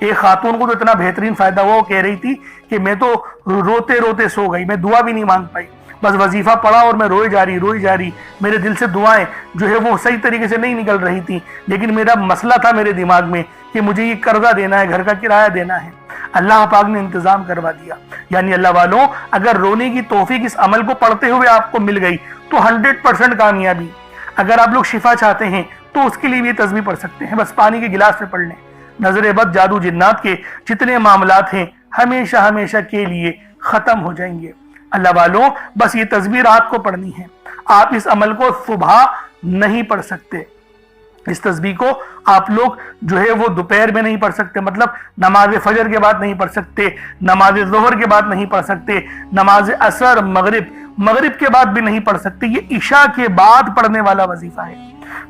ایک خاتون کو تو اتنا بہترین فائدہ ہوا، وہ کہہ رہی تھی کہ میں تو روتے روتے سو گئی، میں دعا بھی نہیں مانگ پائی، بس وظیفہ پڑھا اور میں روئی جا رہی، میرے دل سے دعائیں جو ہے وہ صحیح طریقے سے نہیں نکل رہی تھی، لیکن میرا مسئلہ تھا میرے دماغ میں کہ مجھے یہ قرضہ دینا ہے، گھر کا کرایہ دینا ہے، اللہ پاک نے انتظام کروا دیا۔ یعنی اللہ والوں، اگر رونے کی توفیق اس عمل کو پڑھتے ہوئے آپ کو مل گئی تو 100% کامیابی۔ اگر آپ لوگ شفا چاہتے ہیں تو اس کے لیے بھی یہ تسبیح پڑھ سکتے ہیں، بس پانی کے گلاس میں پڑھ لیں۔ نظر بد، جادو، جنات کے جتنے معاملات ہیں ہمیشہ کے لیے ختم ہو جائیں گے۔ اللہ والوں، بس یہ تسبیح رات کو پڑھنی ہے، آپ اس عمل کو صبح نہیں پڑھ سکتے۔ اس تسبیح کو آپ لوگ جو ہے وہ دوپہر میں نہیں پڑھ سکتے، مطلب نماز فجر کے بعد نہیں پڑھ سکتے، نماز ظہر کے بعد نہیں پڑھ سکتے، نماز عصر، مغرب کے بعد بھی نہیں پڑھ سکتے۔ یہ عشاء کے بعد پڑھنے والا وظیفہ ہے۔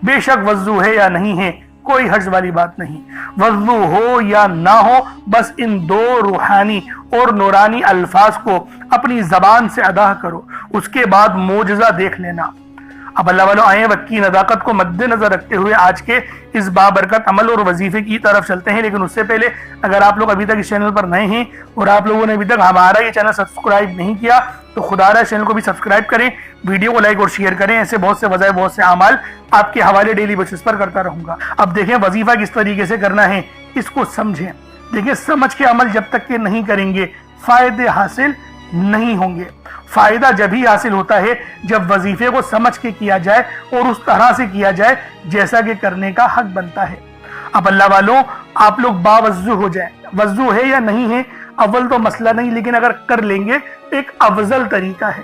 بے شک وضو ہے یا نہیں ہے کوئی حرج والی بات نہیں، وضو ہو یا نہ ہو، بس ان دو روحانی اور نورانی الفاظ کو اپنی زبان سے ادا کرو، اس کے بعد معجزہ دیکھ لینا۔ اب اللہ والوں آئیں وقت کی نزاکت کو مد نظر رکھتے ہوئے آج کے اس بابرکت عمل اور وظیفے کی طرف چلتے ہیں، لیکن اس سے پہلے اگر آپ لوگ ابھی تک اس چینل پر نئے ہیں اور آپ لوگوں نے ابھی تک ہمارا یہ چینل سبسکرائب نہیں کیا تو خدا را چینل کو بھی سبسکرائب کریں، ویڈیو کو لائک اور شیئر کریں۔ ایسے بہت سے وظائف، بہت سے اعمال آپ کے حوالے ڈیلی بیسس پر کرتا رہوں گا۔ اب دیکھیں وظیفہ کس طریقے سے کرنا ہے، اس کو سمجھیں۔ دیکھیں سمجھ کے عمل جب تک کہ نہیں کریں گے فائدے حاصل نہیں ہوں گے۔ فائدہ جب ہی حاصل ہوتا ہے جب وظیفے کو سمجھ کے کیا جائے اور اس طرح سے کیا جائے جیسا کہ کرنے کا حق بنتا ہے۔ اب اللہ والوں، آپ لوگ باوضو ہو جائیں، وضو ہے یا نہیں ہے اول تو مسئلہ نہیں، لیکن اگر کر لیں گے ایک افضل طریقہ ہے،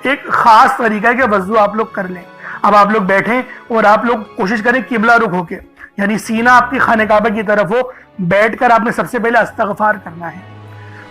ایک خاص طریقہ ہے کہ وضو آپ لوگ کر لیں۔ اب آپ لوگ بیٹھیں اور آپ لوگ کوشش کریں قبلہ رخ ہو کے، یعنی سینہ آپ کی خانہ کعبہ کی طرف ہو، بیٹھ کر آپ نے سب سے پہلے استغفار کرنا ہے۔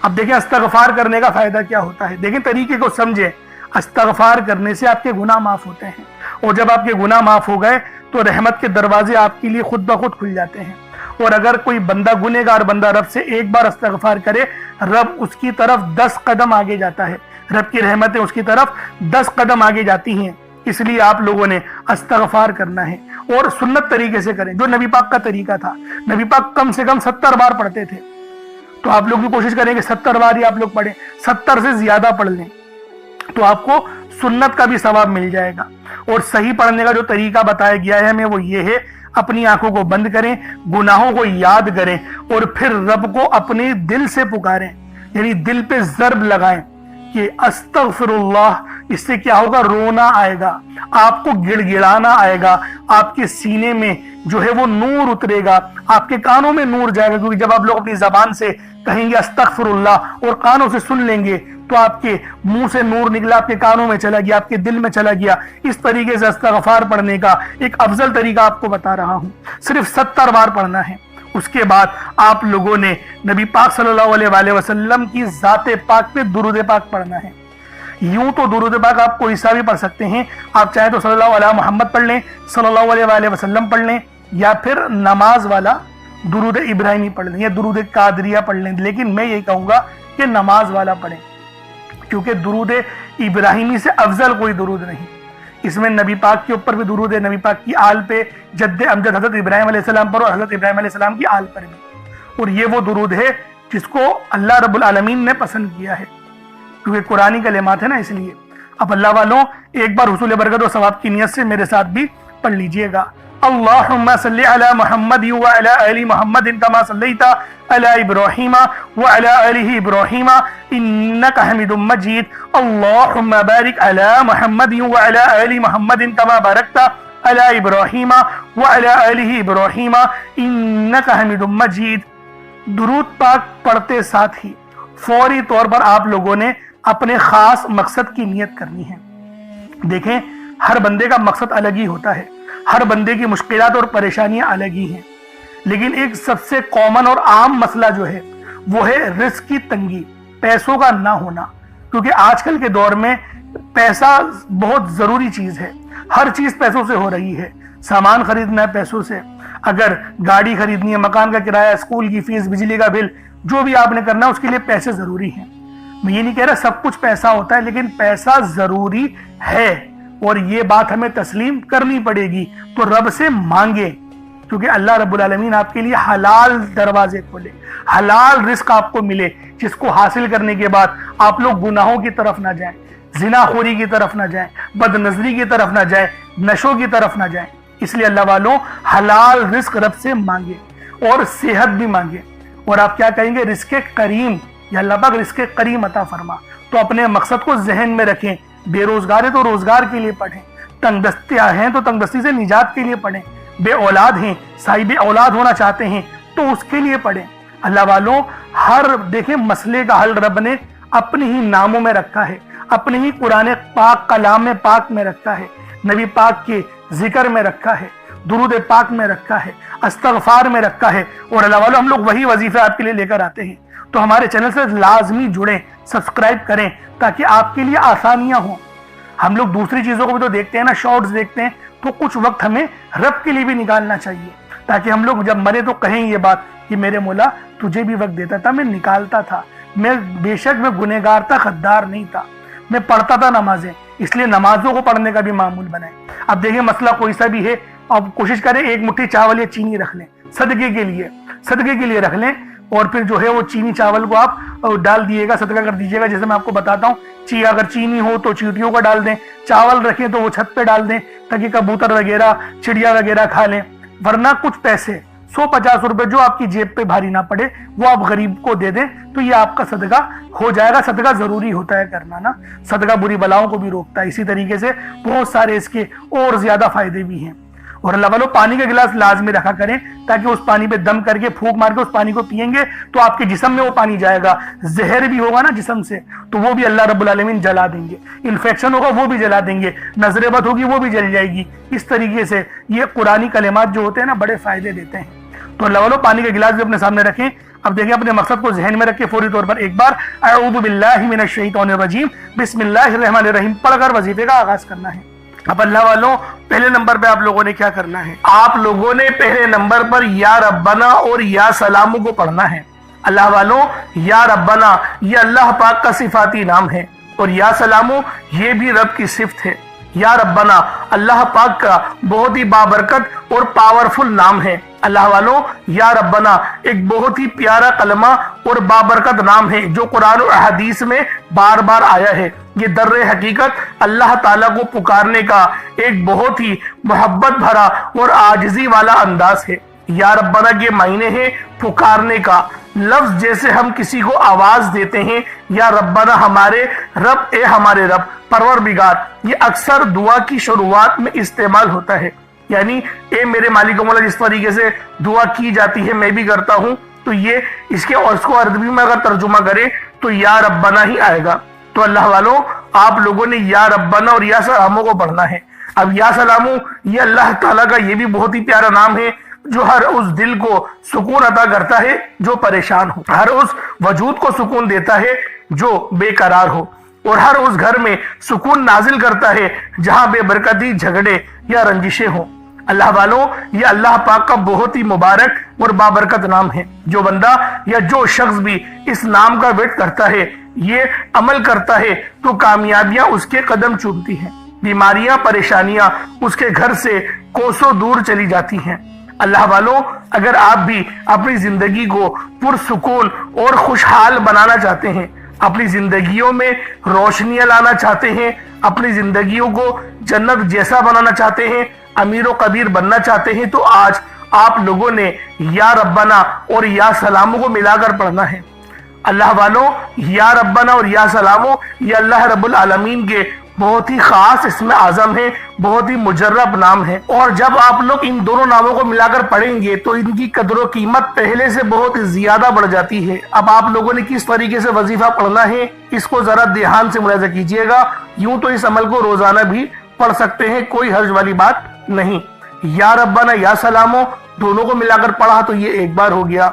اب دیکھیں استغفار کرنے کا فائدہ کیا ہوتا ہے، دیکھیں طریقے کو سمجھیں۔ استغفار کرنے سے آپ کے گناہ معاف ہوتے ہیں، اور جب آپ کے گناہ معاف ہو گئے تو رحمت کے دروازے آپ کے لیے خود بخود کھل جاتے ہیں۔ اور اگر کوئی بندہ گنہگار بندہ رب سے ایک بار استغفار کرے، رب اس کی طرف 10 قدم آگے جاتا ہے، رب کی رحمتیں اس کی طرف 10 قدم آگے جاتی ہیں۔ اس لیے آپ لوگوں نے استغفار کرنا ہے اور سنت طریقے سے کریں، جو نبی پاک کا طریقہ تھا۔ نبی پاک کم سے کم 70 بار پڑھتے تھے، تو آپ لوگ بھی کوشش کریں کہ 70 بار ہی آپ لوگ پڑھیں، 70 سے زیادہ پڑھ لیں تو آپ کو سنت کا بھی ثواب مل جائے گا۔ اور صحیح پڑھنے کا جو طریقہ بتایا گیا ہے ہمیں وہ یہ ہے، اپنی آنکھوں کو بند کریں، گناہوں کو یاد کریں اور پھر رب کو اپنے دل سے پکاریں، یعنی دل پہ ضرب لگائیں کہ استغفر اللہ۔ اس سے کیا ہوگا، رونا آئے گا، آپ کو گڑ گڑانا آئے گا، آپ کے سینے میں جو ہے وہ نور اترے گا، آپ کے کانوں میں نور جائے گا، کیونکہ جب آپ لوگ اپنی زبان سے کہیں گے استغفر اللہ اور کانوں سے سن لیں گے تو آپ کے منہ سے نور نکلا، آپ کے کانوں میں چلا گیا، آپ کے دل میں چلا گیا۔ اس طریقے سے استغفار پڑھنے کا ایک افضل طریقہ آپ کو بتا رہا ہوں، صرف 70 بار پڑھنا ہے۔ اس کے بعد آپ لوگوں نے نبی پاک صلی اللہ علیہ وآلہ وسلم کی ذات پاک پہ درود پاک پڑھنا ہے۔ یوں تو درود پاک آپ کوئی سا بھی پڑھ سکتے ہیں، آپ چاہیں تو صلی اللہ علیہ محمد پڑھ لیں، صلی اللہ علیہ وآلہ وسلم پڑھ لیں، یا پھر نماز والا درود ابراہیمی پڑھ لیں یا درود قادریہ پڑھ لیں، لیکن میں یہ کہوں گا کہ نماز والا پڑھیں، کیونکہ درود ابراہیمی سے افضل کوئی درود نہیں۔ اس میں نبی پاک کے اوپر بھی درود ہے، نبی پاک کی آل پہ، جد امجد حضرت ابراہیم علیہ السلام پر اور حضرت ابراہیم علیہ السلام کی آل پر بھی، اور یہ وہ درود ہے جس کو اللہ رب العالمین نے پسند کیا ہے، کیونکہ قرآنی کلمات ہے نا، اس لیے۔ اب اللہ والوں ایک بار حصول برکت و ثواب کی نیت سے میرے ساتھ بھی پڑھ لیجئے گا۔ اللہم صلی علی محمد وعلی آل محمد کما صلیت علی ابراہیم وعلی آل ابراہیم انکا حمید مجید۔ اللہم بارک علی محمد وعلی آل محمد کما بارکت علی ابراہیم وعلی آل ابراہیم انکا حمید مجید۔ درود پاک پڑھتے ساتھ ہی فوری طور پر آپ لوگوں نے اپنے خاص مقصد کی نیت کرنی ہے۔ دیکھیں ہر بندے کا مقصد الگ ہی ہوتا ہے، ہر بندے کی مشکلات اور پریشانیاں الگ ہی ہیں، لیکن ایک سب سے کامن اور عام مسئلہ جو ہے وہ ہے رزق کی تنگی، پیسوں کا نہ ہونا۔ کیونکہ آج کل کے دور میں پیسہ بہت ضروری چیز ہے، ہر چیز پیسوں سے ہو رہی ہے، سامان خریدنا ہے پیسوں سے، اگر گاڑی خریدنی ہے، مکان کا کرایہ، اسکول کی فیس، بجلی کا بل، جو بھی آپ نے کرنا ہے اس کے لیے پیسے ضروری ہیں۔ میں یہ نہیں کہہ رہا سب کچھ پیسہ ہوتا ہے، لیکن پیسہ ضروری ہے اور یہ بات ہمیں تسلیم کرنی پڑے گی۔ تو رب سے مانگے، کیونکہ اللہ رب العالمین آپ کے لیے حلال دروازے کھولے، حلال رزق آپ کو ملے، جس کو حاصل کرنے کے بعد آپ لوگ گناہوں کی طرف نہ جائیں، زنا خوری کی طرف نہ جائیں، بد نظری کی طرف نہ جائیں، نشوں کی طرف نہ جائیں۔ اس لیے اللہ والوں حلال رزق رب سے مانگے اور صحت بھی مانگے، اور آپ کیا کہیں گے؟ رزق کریم، یا اللہ پاک رزق کریم عطا فرما۔ تو اپنے مقصد کو ذہن میں رکھیں، بے روزگار ہے تو روزگار کے لیے پڑھیں، تنگ دستیاں ہیں تو تنگ دستی سے نجات کے لیے پڑھیں، بے اولاد ہیں، صاحب اولاد ہونا چاہتے ہیں تو اس کے لیے پڑھیں۔ اللہ والوں ہر دیکھیں مسئلے کا حل رب نے اپنے ہی ناموں میں رکھا ہے، اپنے ہی قرآن پاک کلام پاک میں رکھا ہے، نبی پاک کے ذکر میں رکھا ہے، درود پاک میں رکھا ہے، استغفار میں رکھا ہے، اور اللہ والوں ہم لوگ وہی وظیفے آپ کے لیے لے کر آتے ہیں۔ تو ہمارے چینل سے لازمی جڑیں، سبسکرائب کریں تاکہ آپ کے لیے آسانیاں ہوں۔ ہم لوگ دوسری چیزوں کو بھی تو دیکھتے ہیں نا، شارٹس دیکھتے ہیں، تو کچھ وقت ہمیں رب کے لیے بھی نکالنا چاہیے، تاکہ ہم لوگ جب مرے تو کہیں یہ بات کہ میرے مولا تجھے بھی وقت دیتا تھا، میں نکالتا تھا، میں بے شک میں گنہگار تھا، غدار نہیں تھا، میں پڑھتا تھا نمازیں۔ اس لیے نمازوں کو پڑھنے کا بھی معمول بنائیں۔ اب دیکھیں مسئلہ کوئی سا بھی ہے، آپ کوشش کریں ایک مٹھی چاول یا چینی رکھ لیں، صدقے کے لیے رکھ لیں، اور پھر جو ہے وہ چینی چاول کو آپ ڈال دیے گا، صدقہ کر دیجیے گا۔ جیسے میں آپ کو بتاتا ہوں، اگر چینی ہو تو چیٹیوں کا ڈال دیں، چاول رکھیں تو وہ چھت پہ ڈال دیں تاکہ کبوتر وغیرہ چڑیا وغیرہ کھا لیں، ورنہ کچھ پیسے 150 روپے جو آپ کی جیب پہ بھاری نہ پڑے وہ آپ غریب کو دے دیں تو یہ آپ کا صدقہ ہو جائے گا۔ صدقہ ضروری ہوتا ہے کرنا نا، صدقہ بری بلاؤں کو بھی روکتا ہے۔ اسی طریقے سے بہت سارے اس کے اور زیادہ فائدے بھی ہیں۔ اور اللہ والوں پانی کا گلاس لازمی رکھا کریں، تاکہ اس پانی پہ دم کر کے پھونک مار کے اس پانی کو پئیں گے تو آپ کے جسم میں وہ پانی جائے گا، زہر بھی ہوگا نا جسم سے تو وہ بھی اللہ رب العالمین جلا دیں گے، انفیکشن ہوگا وہ بھی جلا دیں گے، نظر بد ہوگی وہ بھی جل جائے گی۔ اس طریقے سے یہ قرآنی کلمات جو ہوتے ہیں نا بڑے فائدے دیتے ہیں۔ تو اللہ والوں پانی کا گلاس بھی اپنے سامنے رکھیں۔ اب دیکھیں اپنے مقصد کو ذہن میں رکھ کے فوری طور پر ایک بار اعوذ باللہ من الشیطان الرجیم بسم اللہ الرحمن الرحیم پڑھ کر وظیفے کا آغاز کرنا ہے۔ اب اللہ والوں پہلے نمبر پہ آپ لوگوں نے کیا کرنا ہے؟ آپ لوگوں نے پہلے نمبر پر یا ربنا اور یا سلامو کو پڑھنا ہے۔ اللہ والوں یا ربنا یہ اللہ پاک کا صفاتی نام ہے، اور یا سلامو یہ بھی رب کی صفت ہے۔ یا ربنا اللہ پاک کا بہت ہی بابرکت اور پاورفل نام ہے۔ اللہ والوں یا ربنا ایک بہت ہی پیارا کلمہ اور بابرکت نام ہے جو قرآن و حدیث میں بار بار آیا ہے۔ یہ در حقیقت اللہ تعالیٰ کو پکارنے کا ایک بہت ہی محبت بھرا اور عاجزی والا انداز ہے۔ یا ربنا کے معنی ہے پکارنے کا، لفظ جیسے ہم کسی کو آواز دیتے ہیں یا ربنا ہمارے رب، اے ہمارے رب، پروردگار، یہ اکثر دعا کی شروعات میں استعمال ہوتا ہے۔ یعنی اے میرے مالک و مولا جس طریقے سے دعا کی جاتی ہے میں بھی کرتا ہوں، تو یہ اس کو عربی میں اگر ترجمہ کرے تو یا ربنا ہی آئے گا۔ تو اللہ والوں آپ لوگوں نے یا ربنا اور یا سلامو کو پڑھنا ہے۔ اب یا سلامو یہ اللہ تعالیٰ کا یہ بھی بہت ہی پیارا نام ہے جو ہر اس دل کو سکون عطا کرتا ہے جو پریشان ہو، ہر اس وجود کو سکون دیتا ہے جو بے قرار ہو، اور ہر اس گھر میں سکون نازل کرتا ہے جہاں بے برکتی، جھگڑے یا رنجشیں ہوں۔ اللہ والوں یہ اللہ پاک کا بہت ہی مبارک اور بابرکت نام ہے۔ جو بندہ یا جو شخص بھی اس نام کا ورد کرتا ہے، یہ عمل کرتا ہے تو کامیابیاں اس کے قدم چومتی ہیں، بیماریاں، پریشانیاں اس کے گھر سے کوسوں دور چلی جاتی ہیں۔ اللہ والوں اگر آپ بھی اپنی زندگی کو پرسکون اور خوشحال بنانا چاہتے ہیں، اپنی زندگیوں میں روشنیاں لانا چاہتے ہیں، اپنی زندگیوں کو جنت جیسا بنانا چاہتے ہیں، امیر و کبیر بننا چاہتے ہیں، تو آج آپ لوگوں نے یا ربنا اور یا سلامو کو ملا کر پڑھنا ہے۔ اللہ والوں یا ربنا اور یا سلامو یہ اللہ رب العالمین کے بہت ہی خاص اسم اعظم ہے، بہت ہی مجرب نام ہے، اور جب آپ لوگ ان دونوں ناموں کو ملا کر پڑھیں گے تو ان کی قدر و قیمت پہلے سے بہت زیادہ بڑھ جاتی ہے۔ اب آپ لوگوں نے کس طریقے سے وظیفہ پڑھنا ہے اس کو ذرا دھیان سے ملاحظہ کیجئے گا۔ یوں تو اس عمل کو روزانہ بھی پڑھ سکتے ہیں، کوئی حرج والی بات نہیں۔ یا ربنا یا سلامو دونوں کو ملا کر پڑھا تو یہ ایک بار ہو گیا،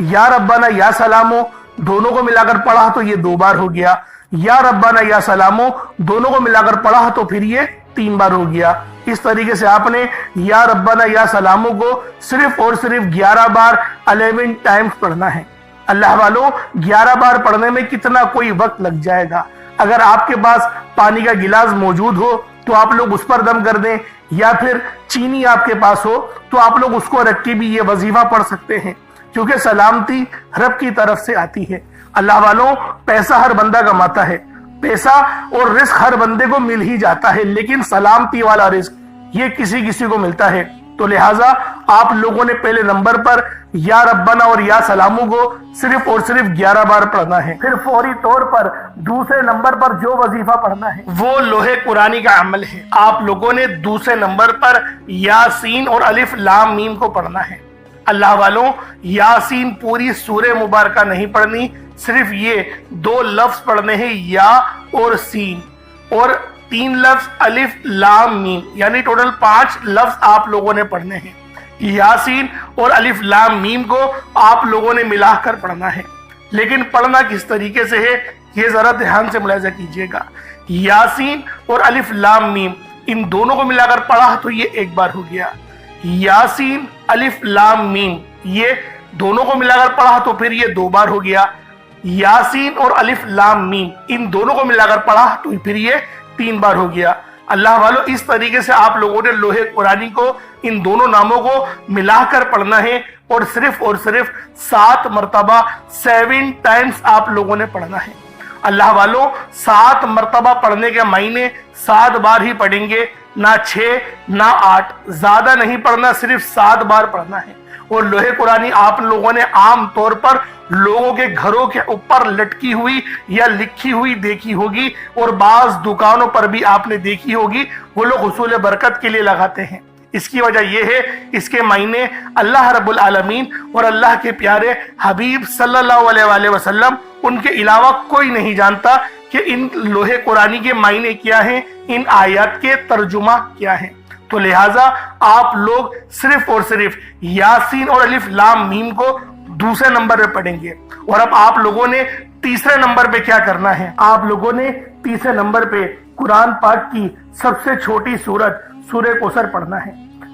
یا ربنا یا سلامو دونوں کو ملا کر پڑھا تو یہ 2 بار ہو گیا، یا ربنا یا سلامو دونوں کو ملا کر پڑھا تو پھر یہ 3 بار ہو گیا۔ اس طریقے سے آپ نے یا ربنا یا سلامو کو صرف اور صرف 11 بار 11 ٹائمز پڑھنا ہے۔ اللہ والوں 11 بار پڑھنے میں کتنا کوئی وقت لگ جائے گا۔ اگر آپ کے پاس پانی کا گلاس موجود ہو تو آپ لوگ اس پر دم کر دیں، یا پھر چینی آپ کے پاس ہو تو آپ لوگ اس کو رکھ کے بھی یہ وظیفہ پڑھ سکتے ہیں، کیونکہ سلامتی رب کی طرف سے آتی ہے۔ اللہ والوں، پیسہ ہر بندہ کماتا ہے، پیسہ اور رزق ہر بندے کو مل ہی جاتا ہے، لیکن سلامتی والا رزق یہ کسی کسی کو ملتا ہے۔ تو لہٰذا آپ لوگوں نے پہلے نمبر پر یا ربنا اور یا سلامو کو صرف اور صرف 11 بار پڑھنا ہے۔ پھر فوری طور پر دوسرے نمبر پر جو وظیفہ پڑھنا ہے وہ لوح قرآنی کا عمل ہے۔ آپ لوگوں نے دوسرے نمبر پر یاسین اور الف لام میم کو پڑھنا ہے۔ اللہ والوں، یاسین پوری سورہ مبارکہ نہیں پڑھنی، صرف یہ 2 لفظ پڑھنے ہیں، یا اور سین، اور 3 لفظ الف لام میم، یعنی ٹوٹل 5 لفظ آپ لوگوں نے پڑھنے ہیں۔ یاسین اور الف لام میم کو آپ لوگوں نے ملا کر پڑھنا ہے، لیکن پڑھنا کس طریقے سے ہے یہ ذرا دھیان سے ملاحظہ کیجئے گا۔ یاسین اور الف لام میم ان دونوں کو ملا کر پڑھا تو یہ 1 بار ہو گیا، یاسین الف لام میم یہ دونوں کو ملا کر پڑھا تو پھر یہ 2 بار ہو گیا، یاسین اور الف لام میم ان دونوں کو ملا کر پڑھا تو پھر یہ 3 بار ہو گیا۔ اللہ والوں، اس طریقے سے آپ لوگوں نے لوح قرآنی کو ان دونوں ناموں کو ملا کر پڑھنا ہے، اور صرف 7 مرتبہ 7 ٹائمز آپ لوگوں نے پڑھنا ہے۔ اللہ والوں، 7 مرتبہ پڑھنے کے معنی 7 بار ہی پڑھیں گے، نہ 6 نہ 8، زیادہ نہیں پڑھنا، صرف 7 بار پڑھنا ہے۔ اور لوح قرآنی آپ لوگوں نے عام طور پر لوگوں کے گھروں کے اوپر لٹکی ہوئی یا لکھی ہوئی دیکھی ہوگی، اور بعض دکانوں پر بھی آپ نے دیکھی ہوگی، وہ لوگ حصول برکت کے لیے لگاتے ہیں۔ اس کی وجہ یہ ہے، اس کے معنی اللہ رب العالمین اور اللہ کے پیارے حبیب صلی اللہ علیہ وآلہ وسلم ان کے علاوہ کوئی نہیں جانتا کہ ان لوح قرآنی کے معنی کیا ہیں، ان آیات کے ترجمہ کیا ہیں۔ تو لہٰذا آپ لوگ صرف اور صرف یاسین اور الف لام میم کو دوسرے نمبر پہ پڑھیں گے۔ اور اب آپ لوگوں نے تیسرے نمبر پہ کیا کرنا ہے؟ آپ لوگوں نے تیسرے نمبر پہ قرآن پاک کی سب سے چھوٹی سورت سورہ کوثر پڑھنا ہے۔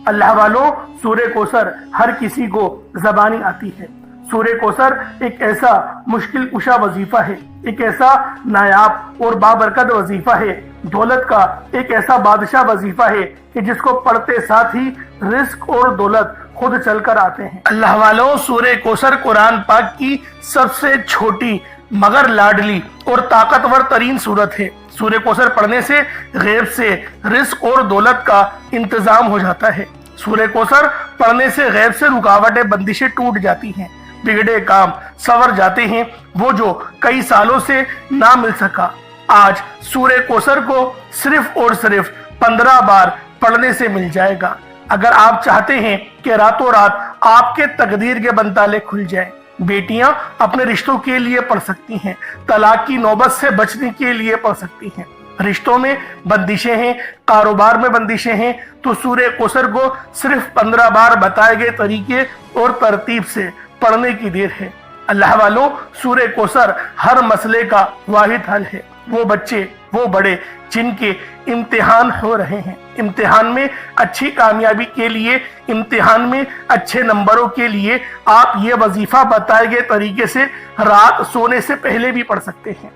اللہ والوں، سورہ کوثر ہر کسی کو زبانی آتی ہے۔ سورہ کوثر ایک ایسا مشکل کشا وظیفہ ہے، ایک ایسا نایاب اور بابرکت وظیفہ ہے، دولت کا ایک ایسا بادشاہ وظیفہ ہے کہ جس کو پڑھتے ساتھ ہی رزق اور دولت خود چل کر آتے ہیں۔ اللہ والوں، سورہ کوثر قرآن پاک کی سب سے چھوٹی مگر لاڈلی اور طاقتور ترین سورت ہے۔ سورہ کوثر پڑھنے سے غیب سے رزق اور دولت کا انتظام ہو جاتا ہے۔ سورہ کوثر پڑھنے سے غیب سے رکاوٹیں بندشیں ٹوٹ جاتی ہیں، بگڑے کام سنور جاتے ہیں، وہ جو کئی سالوں سے نہ مل سکا آج سورہ کوثر کو صرف اور صرف 15 بار پڑھنے سے مل جائے گا۔ اگر آپ چاہتے ہیں کہ راتوں رات آپ کے تقدیر کے بنتالے کھل جائیں، بیٹیاں اپنے رشتوں کے لیے پڑھ سکتی ہیں، طلاق کی نوبت سے بچنے کے لیے پڑھ سکتی ہیں، رشتوں میں بندشیں ہیں، کاروبار میں بندشیں ہیں، تو سورہ کوثر کو صرف 15 بار بتائے گئے طریقے اور ترتیب سے پڑھنے کی دیر ہے۔ اللہ والوں، سورہ کوثر ہر مسئلے کا واحد حل ہے۔ وہ بچے، وہ بڑے جن کے امتحان ہو رہے ہیں، امتحان میں اچھی کامیابی کے لیے، امتحان میں اچھے نمبروں کے لیے آپ یہ وظیفہ بتائے گئے طریقے سے رات سونے سے پہلے بھی پڑھ سکتے ہیں۔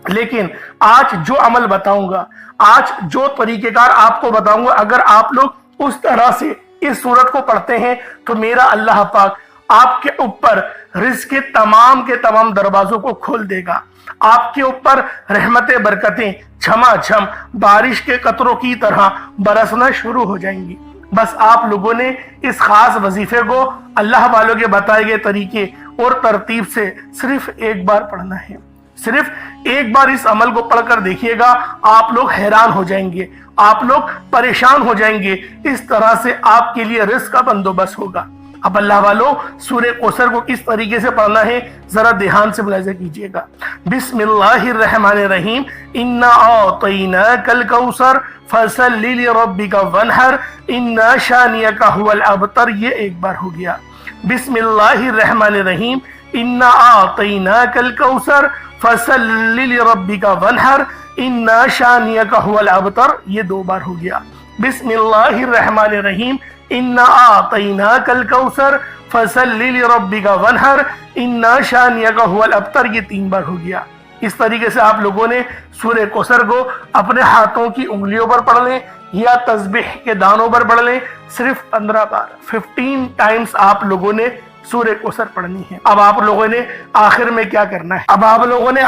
لیکن آج جو عمل بتاؤں گا، آج جو طریقہ کار آپ کو بتاؤں گا، اگر آپ لوگ اس طرح سے اس سورت کو پڑھتے ہیں تو میرا اللہ پاک آپ کے اوپر رزق کے تمام دروازوں کو کھول دے گا۔ آپ کے اوپر رحمتیں، برکتیں جھما جھم بارش کے قطروں کی طرح برسنا شروع ہو جائیں گی۔ بس آپ لوگوں نے اس خاص وظیفے کو اللہ والوں کے بتائے گئے طریقے اور ترتیب سے صرف 1 بار پڑھنا ہے۔ صرف 1 بار اس عمل کو پڑھ کر دیکھیے گا، آپ لوگ حیران ہو جائیں گے، آپ لوگ پریشان ہو جائیں گے، اس طرح سے آپ کے لیے رزق کا بندوبست ہوگا۔ اب اللہ والوں، سورہ کوثر کو کس طریقے سے پڑھنا ہے ذرا دھیان سے ملاحظہ کیجئے گا۔ بسم اللہ الرحمن الرحیم، انا اعطیناک الکوثر فصل لربک وانحر ان شانئک هو الابتر، یہ 1 بار ہو گیا۔ بسم اللہ الرحمن الرحیم، انا اعطیناک الکوثر فصل لربک وانحر ان شانئک هو الابتر، یہ 2 بار ہو گیا۔ بسم اللہ الرحمن الرحیم، انا اعطیناک الکوثر فصل لربک وانحر ان شانئک هو الابتر، یہ 3 بار ہو گیا۔ اس طریقے سے آپ لوگوں نے سورہ کوثر کو اپنے ہاتھوں کی انگلیوں پر پڑھ لیں یا تسبیح کے دانوں پر پڑھ لیں، صرف 15 بار 15 ٹائمز آپ لوگوں نے سورہ کوثر پڑھنی ہے۔ اب آپ لوگوں نے آخر میں کیا کرنا ہے؟ اب آپ لوگوں نے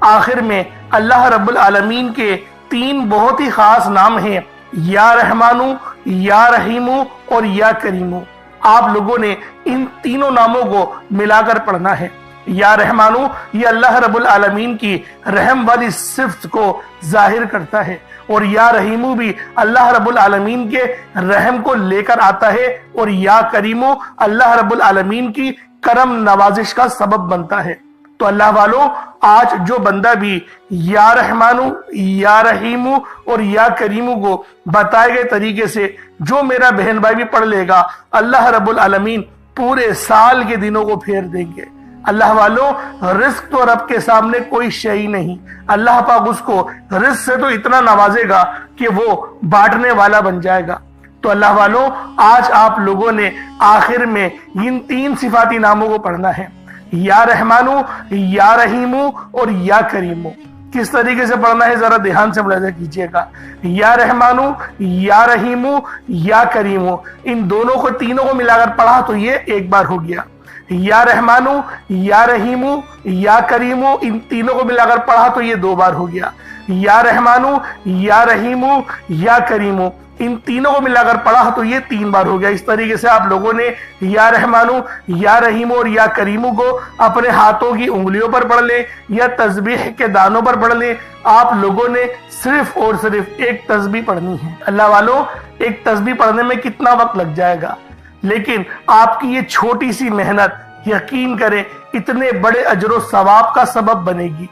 آخر میں اللہ رب العالمین کے 3 بہت ہی خاص نام ہیں، یا رحمانو، یا رحیمو اور یا کریمو۔ آپ لوگوں نے ان تینوں ناموں کو ملا کر پڑھنا ہے۔ یا رحمانو یہ اللہ رب العالمین کی رحم والی صفت کو ظاہر کرتا ہے، اور یا رحیمو بھی اللہ رب العالمین کے رحم کو لے کر آتا ہے، اور یا کریمو اللہ رب العالمین کی کرم نوازش کا سبب بنتا ہے۔ تو اللہ والوں، آج جو بندہ بھی یا رحمانو، یا رحیمو اور یا کریمو کو بتائے گئے طریقے سے جو میرا بہن بھائی بھی پڑھ لے گا، اللہ رب العالمین پورے سال کے دنوں کو پھیر دیں گے۔ اللہ والوں، رزق تو رب کے سامنے کوئی شے نہیں، اللہ پاک اس کو رزق سے تو اتنا نوازے گا کہ وہ بانٹنے والا بن جائے گا۔ تو اللہ والوں، آج آپ لوگوں نے آخر میں ان 3 صفاتی ناموں کو پڑھنا ہے، یا رحمانو، یا رحیمو اور یا کریمو۔ کس طریقے سے پڑھنا ہے ذرا دھیان سے ملاحظہ کیجئے گا۔ یا رحمانو، یا رحیمو، یا کریمو، ان دونوں کو تینوں کو ملا کر پڑھا تو یہ ایک بار ہو گیا۔ یا رحمانو، یا رحیمو، یا کریمو، ان تینوں کو ملا کر پڑھا تو یہ 2 بار ہو گیا۔ یا رحمانو، یا رحیمو، یا کریمو، ان تینوں کو ملا کر پڑھا تو یہ 3 بار ہو گیا۔ اس طریقے سے آپ لوگوں نے یا رحمانو، یا رحیمو اور یا کریمو کو اپنے ہاتھوں کی انگلیوں پر پڑھ لیں یا تسبیح کے دانوں پر پڑھ لیں۔ آپ لوگوں نے صرف اور صرف ایک تسبیح پڑھنی ہے۔ اللہ والوں، ایک تسبیح پڑھنے میں کتنا وقت لگ جائے گا، لیکن آپ کی یہ چھوٹی سی محنت یقین کریں اتنے بڑے اجر و ثواب کا سبب بنے گی۔